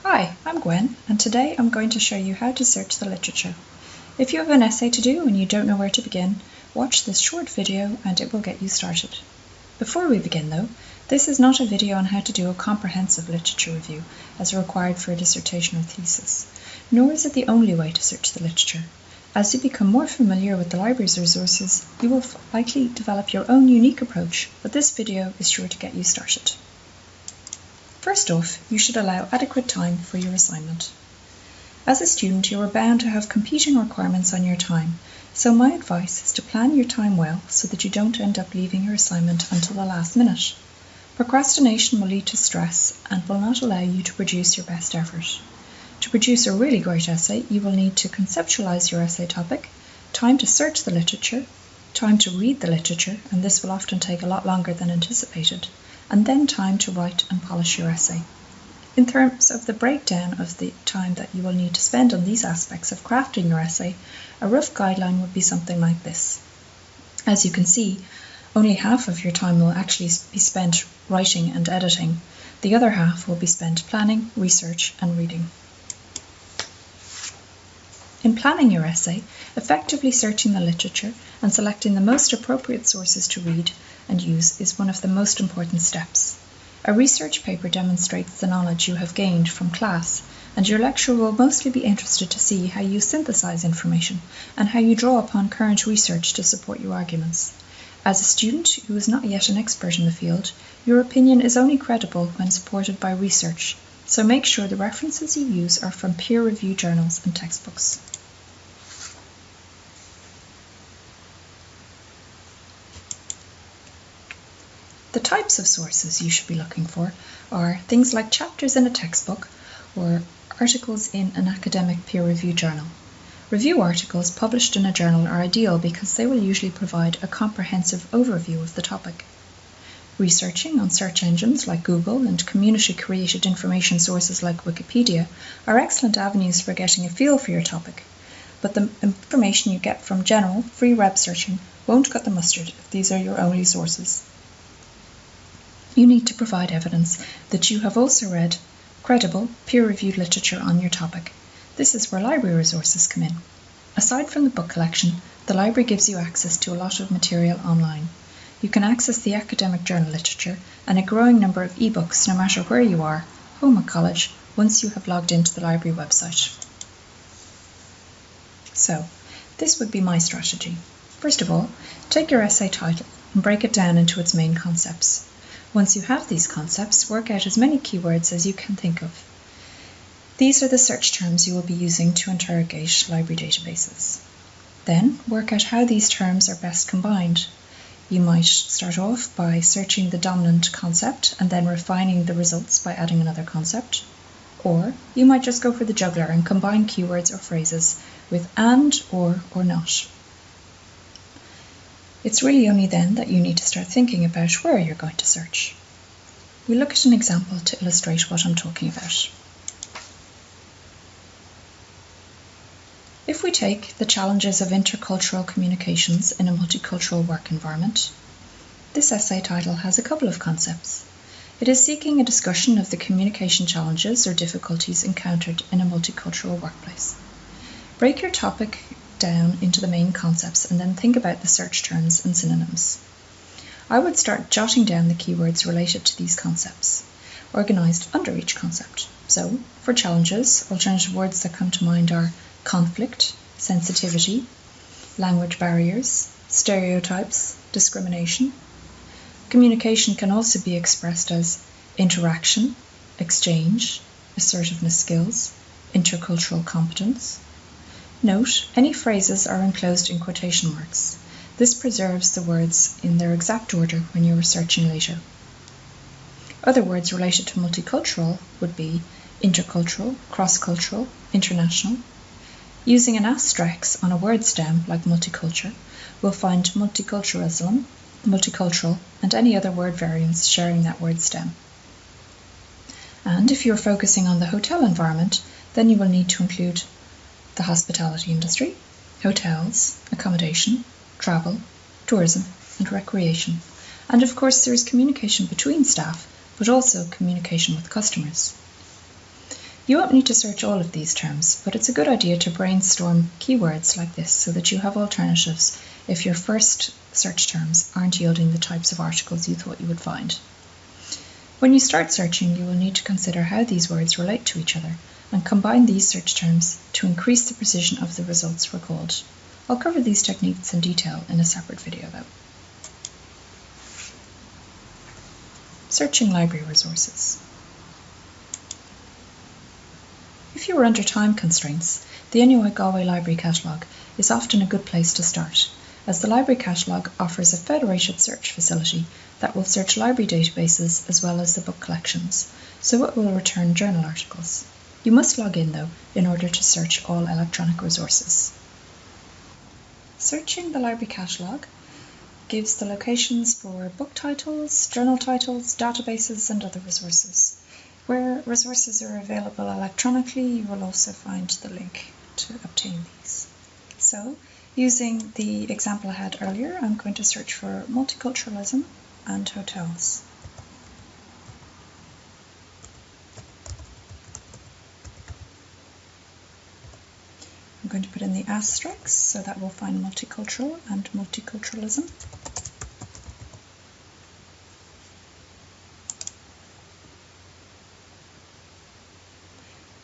Hi, I'm Gwen, and today I'm going to show you how to search the literature. If you have an essay to do and you don't know where to begin, watch this short video and it will get you started. Before we begin though, this is not a video on how to do a comprehensive literature review as required for a dissertation or thesis, nor is it the only way to search the literature. As you become more familiar with the library's resources, you will likely develop your own unique approach, but this video is sure to get you started. First off, you should allow adequate time for your assignment. As a student, you are bound to have competing requirements on your time, so my advice is to plan your time well so that you don't end up leaving your assignment until the last minute. Procrastination will lead to stress and will not allow you to produce your best effort. To produce a really great essay, you will need to conceptualize your essay topic, time to search the literature, time to read the literature, and this will often take a lot longer than anticipated, and then time to write and polish your essay. In terms of the breakdown of the time that you will need to spend on these aspects of crafting your essay, a rough guideline would be something like this. As you can see, only half of your time will actually be spent writing and editing. The other half will be spent planning, research, and reading. In planning your essay, effectively searching the literature and selecting the most appropriate sources to read and use is one of the most important steps. A research paper demonstrates the knowledge you have gained from class, and your lecturer will mostly be interested to see how you synthesize information and how you draw upon current research to support your arguments. As a student who is not yet an expert in the field, your opinion is only credible when supported by research, so make sure the references you use are from peer-reviewed journals and textbooks. The types of sources you should be looking for are things like chapters in a textbook or articles in an academic peer-reviewed journal. Review articles published in a journal are ideal because they will usually provide a comprehensive overview of the topic. Researching on search engines like Google and community-created information sources like Wikipedia are excellent avenues for getting a feel for your topic, but the information you get from general, free web searching won't cut the mustard if these are your only sources. You need to provide evidence that you have also read credible, peer-reviewed literature on your topic. This is where library resources come in. Aside from the book collection, the library gives you access to a lot of material online. You can access the academic journal literature and a growing number of ebooks no matter where you are, home or college, once you have logged into the library website. So, this would be my strategy. First of all, take your essay title and break it down into its main concepts. Once you have these concepts, work out as many keywords as you can think of. These are the search terms you will be using to interrogate library databases. Then, work out how these terms are best combined. You might start off by searching the dominant concept and then refining the results by adding another concept. Or you might just go for the juggler and combine keywords or phrases with and, or not. It's really only then that you need to start thinking about where you're going to search. We'll look at an example to illustrate what I'm talking about. If we take the challenges of intercultural communications in a multicultural work environment, this essay title has a couple of concepts. It is seeking a discussion of the communication challenges or difficulties encountered in a multicultural workplace. Break your topic down into the main concepts and then think about the search terms and synonyms. I would start jotting down the keywords related to these concepts, organised under each concept. So, for challenges, alternative words that come to mind are conflict, sensitivity, language barriers, stereotypes, discrimination. Communication can also be expressed as interaction, exchange, assertiveness skills, intercultural competence. Note, any phrases are enclosed in quotation marks. This preserves the words in their exact order when you are searching later. Other words related to multicultural would be intercultural, cross-cultural, international. Using an asterisk on a word stem like multicultural, we'll find multiculturalism, multicultural, and any other word variants sharing that word stem. And if you're focusing on the hotel environment, then you will need to include the hospitality industry, hotels, accommodation, travel, tourism, and recreation. And of course, there is communication between staff, but also communication with customers. You won't need to search all of these terms, but it's a good idea to brainstorm keywords like this so that you have alternatives if your first search terms aren't yielding the types of articles you thought you would find. When you start searching, you will need to consider how these words relate to each other and combine these search terms to increase the precision of the results recalled. I'll cover these techniques in detail in a separate video though. Searching library resources. If you are under time constraints, the NUI Galway Library Catalogue is often a good place to start, as the Library Catalogue offers a federated search facility that will search library databases as well as the book collections, so it will return journal articles. You must log in though in order to search all electronic resources. Searching the Library Catalogue gives the locations for book titles, journal titles, databases and other resources. Where resources are available electronically, you will also find the link to obtain these. So, using the example I had earlier, I'm going to search for multiculturalism and hotels. I'm going to put in the asterisks so that we'll find multicultural and multiculturalism.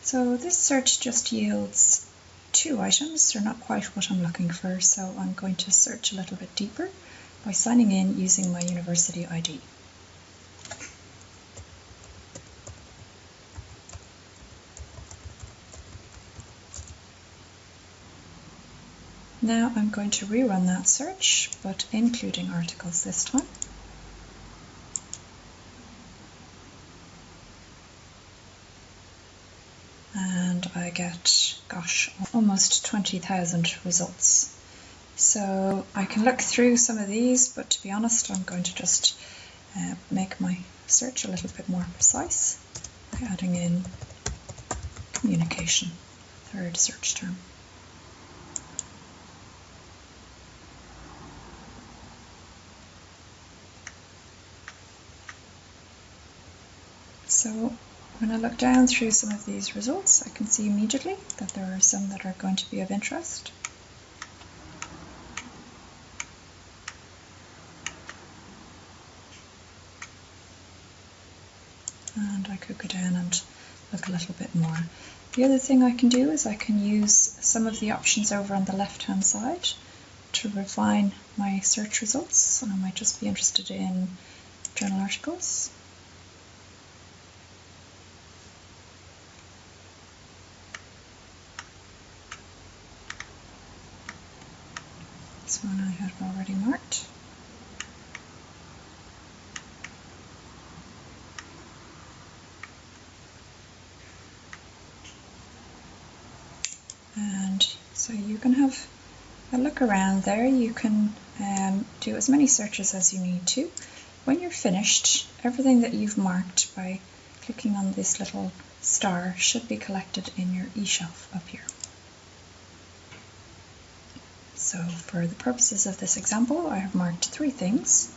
So this search just yields 2 items. They're not quite what I'm looking for, so I'm going to search a little bit deeper by signing in using my university ID. Now I'm going to rerun that search, but including articles this time. And I get, gosh, almost 20,000 results. So I can look through some of these, but to be honest, I'm going to just make my search a little bit more precise by adding in communication, third search term. So when I look down through some of these results, I can see immediately that there are some that are going to be of interest. And I could go down and look a little bit more. The other thing I can do is I can use some of the options over on the left-hand side to refine my search results. And I might just be interested in journal articles. This one I have already marked. And so you can have a look around there. You can do as many searches as you need to. When you're finished, everything that you've marked by clicking on this little star should be collected in your eShelf up here. So for the purposes of this example, I have marked 3 things,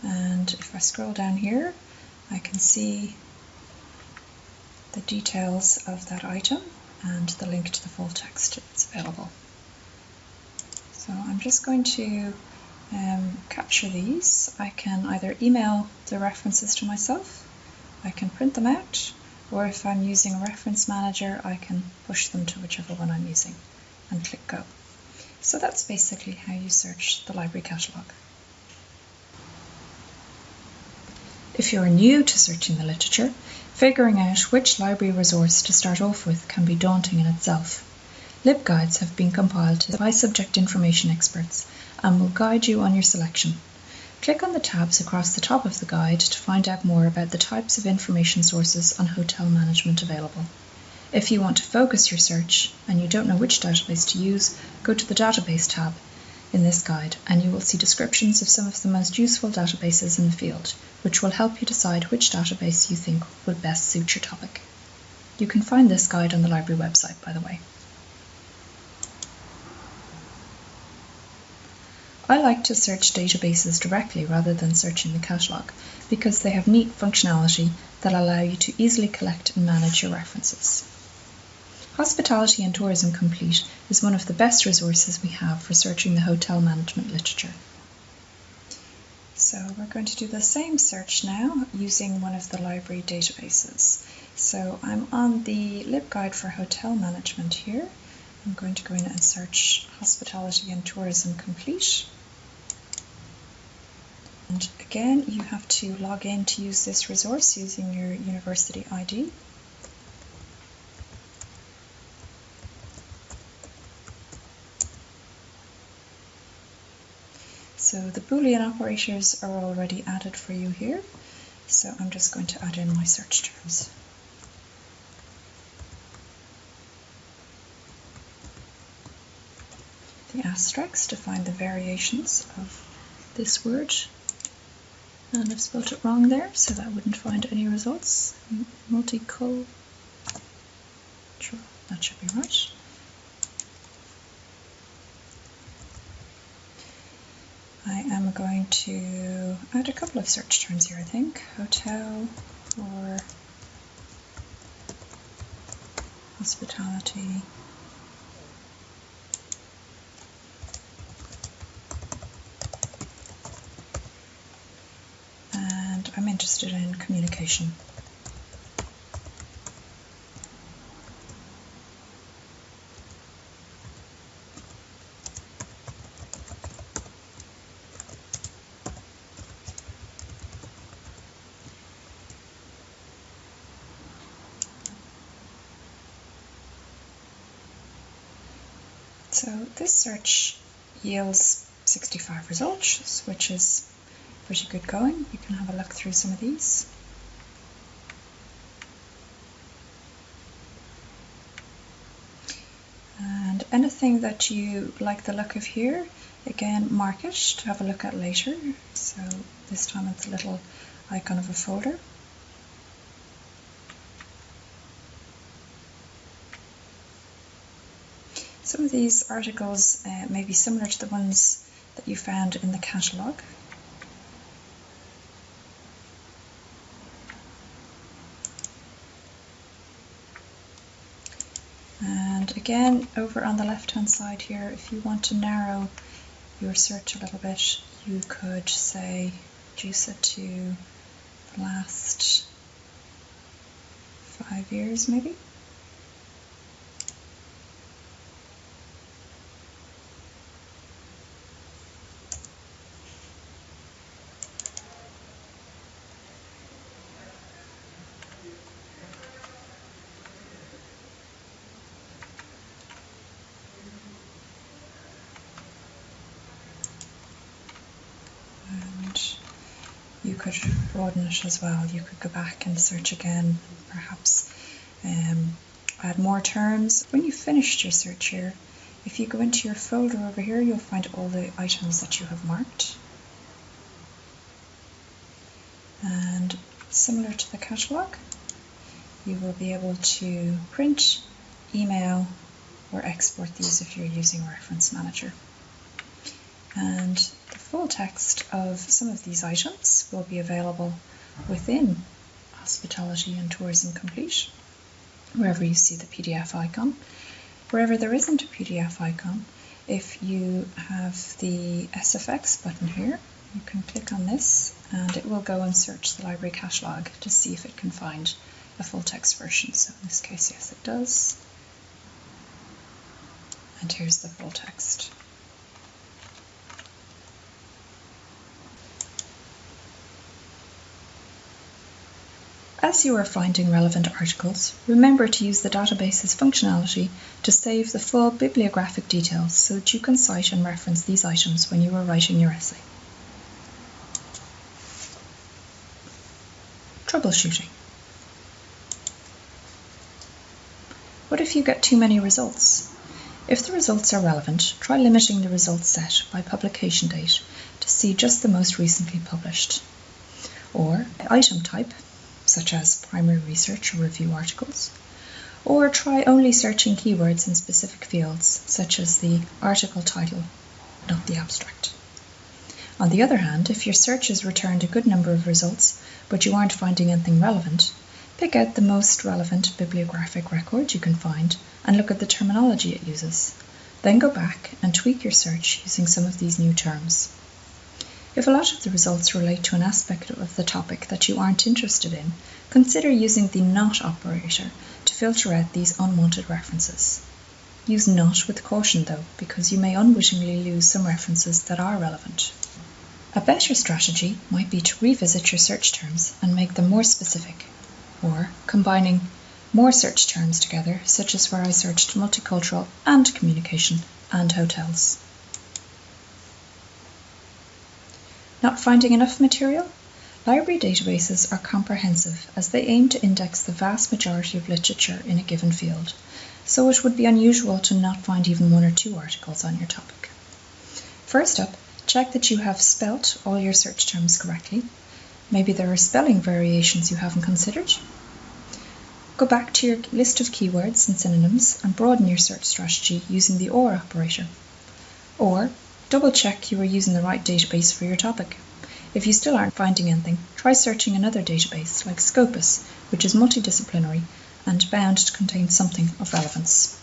and if I scroll down here, I can see the details of that item and the link to the full text that's available. So I'm just going to capture these. I can either email the references to myself, I can print them out, or if I'm using a reference manager, I can push them to whichever one I'm using and click go. So that's basically how you search the library catalogue. If you're new to searching the literature, figuring out which library resource to start off with can be daunting in itself. LibGuides have been compiled by subject information experts and will guide you on your selection. Click on the tabs across the top of the guide to find out more about the types of information sources on hotel management available. If you want to focus your search and you don't know which database to use, go to the Database tab in this guide and you will see descriptions of some of the most useful databases in the field, which will help you decide which database you think would best suit your topic. You can find this guide on the library website, by the way. I like to search databases directly rather than searching the catalogue because they have neat functionality that allow you to easily collect and manage your references. Hospitality and Tourism Complete is one of the best resources we have for searching the hotel management literature. So we're going to do the same search now using one of the library databases. So I'm on the LibGuide for Hotel Management here. I'm going to go in and search Hospitality and Tourism Complete. And again, you have to log in to use this resource using your university ID. So the Boolean operators are already added for you here. So I'm just going to add in my search terms. The asterisks to find the variations of this word. And I've spelled it wrong there, so that I wouldn't find any results. Multicultural, that should be right. I am going to add a couple of search terms here, I think. Hotel or hospitality. And I'm interested in communication. So this search yields 65 results, which is pretty good going. You can have a look through some of these. And anything that you like the look of here, again, mark it to have a look at later. So this time it's a little icon of a folder. Some of these articles may be similar to the ones that you found in the catalogue. And again, over on the left-hand side here, if you want to narrow your search a little bit, you could say reduce it to the last 5 years maybe. You could broaden it as well. You could go back and search again, perhaps add more terms. When you've finished your search here, if you go into your folder over here, you'll find all the items that you have marked. And similar to the catalogue, you will be able to print, email, or export these if you're using Reference Manager. And the full text of some of these items will be available within Hospitality and Tourism Complete, wherever you see the PDF icon. Wherever there isn't a PDF icon, if you have the SFX button here, you can click on this and it will go and search the library catalogue to see if it can find a full text version. So in this case, yes, it does. And here's the full text. As you are finding relevant articles, remember to use the database's functionality to save the full bibliographic details so that you can cite and reference these items when you are writing your essay. Troubleshooting. What if you get too many results? If the results are relevant, try limiting the results set by publication date to see just the most recently published. Or item type, such as primary research or review articles, or try only searching keywords in specific fields, such as the article title, not the abstract. On the other hand, if your search has returned a good number of results, but you aren't finding anything relevant, Pick out the most relevant bibliographic record you can find and look at the terminology it uses. Then go back and tweak your search using some of these new terms. If a lot of the results relate to an aspect of the topic that you aren't interested in, consider using the not operator to filter out these unwanted references. Use not with caution though, because you may unwittingly lose some references that are relevant. A better strategy might be to revisit your search terms and make them more specific, or combining more search terms together, such as where I searched multicultural and communication and hotels. Not finding enough material? Library databases are comprehensive as they aim to index the vast majority of literature in a given field, so it would be unusual to not find even 1 or 2 articles on your topic. First up, check that you have spelt all your search terms correctly. Maybe there are spelling variations you haven't considered. Go back to your list of keywords and synonyms and broaden your search strategy using the OR operator. Or double check you are using the right database for your topic. If you still aren't finding anything, try searching another database like Scopus, which is multidisciplinary and bound to contain something of relevance.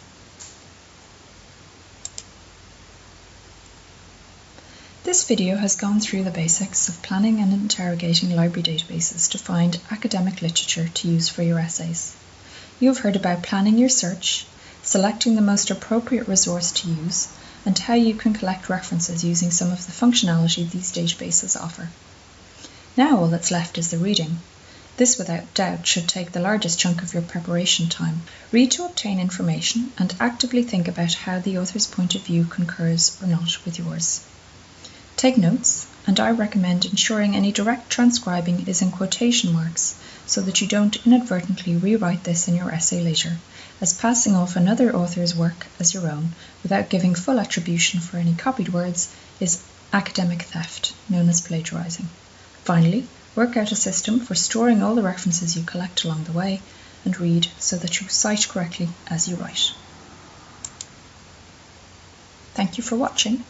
This video has gone through the basics of planning and interrogating library databases to find academic literature to use for your essays. You have heard about planning your search, selecting the most appropriate resource to use, and how you can collect references using some of the functionality these databases offer. Now all that's left is the reading. This without doubt should take the largest chunk of your preparation time. Read to obtain information and actively think about how the author's point of view concurs or not with yours. Take notes, and I recommend ensuring any direct transcribing is in quotation marks so that you don't inadvertently rewrite this in your essay later, as passing off another author's work as your own without giving full attribution for any copied words is academic theft, known as plagiarizing. Finally, work out a system for storing all the references you collect along the way and read so that you cite correctly as you write. Thank you for watching.